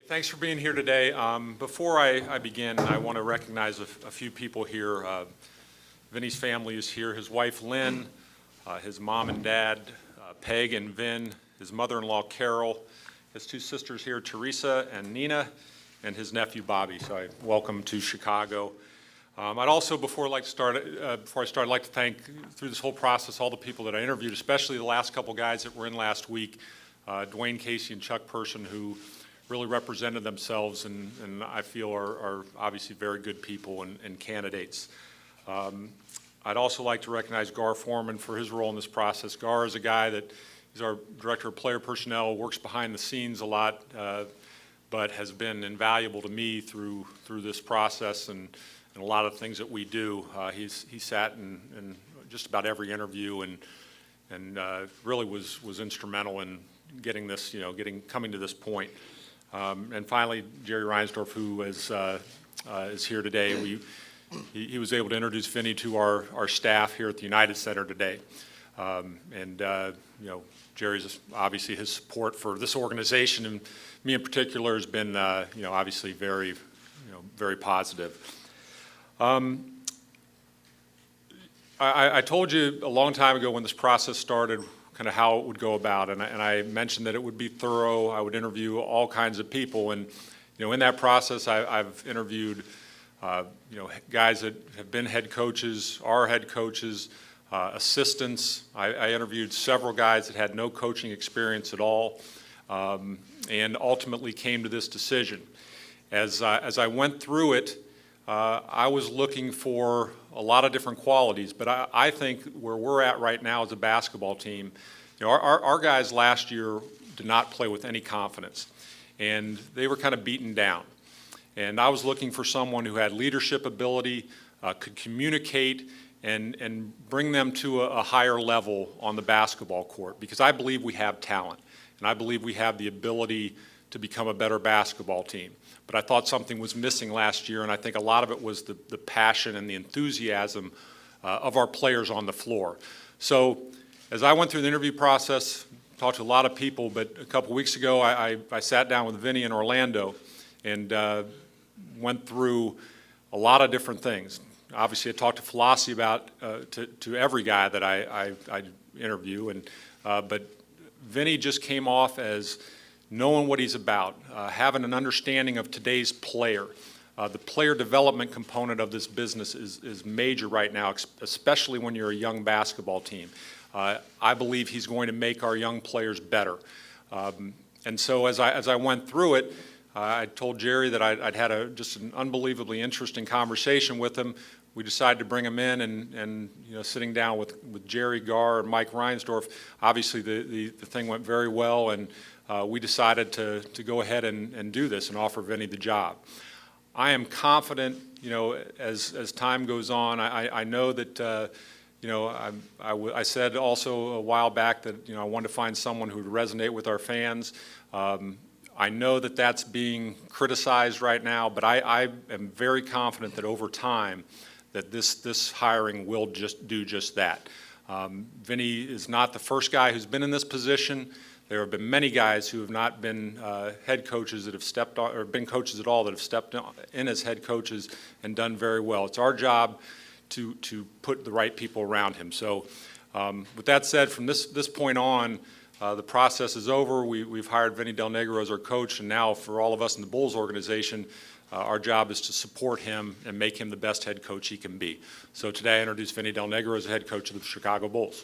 Thanks for being here today. Before I begin, I want to recognize a few people here. Vinny's family is here. His wife, Lynn, his mom and dad, Peg and Vin, his mother-in-law, Carol, his two sisters here, Teresa and Nina, and his nephew, Bobby. So I welcome to Chicago. I'd also, before I start, I'd like to thank, through this whole process, all the people that I interviewed, especially the last couple guys that were in last week, Dwayne Casey and Chuck Person, who really represented themselves and I feel are obviously very good people and candidates. I'd also like to recognize Gar Foreman for his role in this process. Gar is a guy that is our Director of Player Personnel, works behind the scenes a lot, but has been invaluable to me through this process and a lot of things that we do. He sat in just about every interview and really was instrumental in getting this, coming to this point. And finally, Jerry Reinsdorf, who is here today. He was able to introduce Vinny to our staff here at the United Center today. Jerry's obviously his support for this organization and me in particular has been, obviously very positive. I told you a long time ago when this process started kind of how it would go about, and I mentioned that it would be thorough. I would interview all kinds of people, and in that process, I've interviewed guys that have been head coaches, are head coaches, assistants. I interviewed several guys that had no coaching experience at all, and ultimately came to this decision. As I went through it, I was looking for a lot of different qualities, but I think where we're at right now as a basketball team, our guys last year did not play with any confidence, and they were kind of beaten down. And I was looking for someone who had leadership ability, could communicate, and bring them to a higher level on the basketball court, because I believe we have talent, and I believe we have the ability to become a better basketball team. But I thought something was missing last year, and I think a lot of it was the passion and the enthusiasm of our players on the floor. So as I went through the interview process, talked to a lot of people, but a couple weeks ago I sat down with Vinny in Orlando and went through a lot of different things. Obviously I talked to Flossie about to every guy that I interview, but Vinny just came off as knowing what he's about, having an understanding of today's player. The player development component of this business is major right now, especially when you're a young basketball team. I believe he's going to make our young players better. And so as I went through it, I told Jerry that I'd had just an unbelievably interesting conversation with him. We decided to bring him in and sitting down with Jerry, Gar, and Mike Reinsdorf, obviously the thing went very well, and we decided to go ahead and do this and offer Vinny the job. I am confident, as time goes on. I know that, I said also a while back that, I wanted to find someone who would resonate with our fans. I know that that's being criticized right now, but I am very confident that over time that this hiring will do just that. Vinny is not the first guy who's been in this position. There have been many guys who have not been head coaches that have stepped on, or been coaches at all that have stepped in as head coaches and done very well. It's our job to put the right people around him. So with that said, from this point on, the process is over. We've hired Vinny Del Negro as our coach, and now for all of us in the Bulls organization, our job is to support him and make him the best head coach he can be. So today I introduce Vinny Del Negro as the head coach of the Chicago Bulls.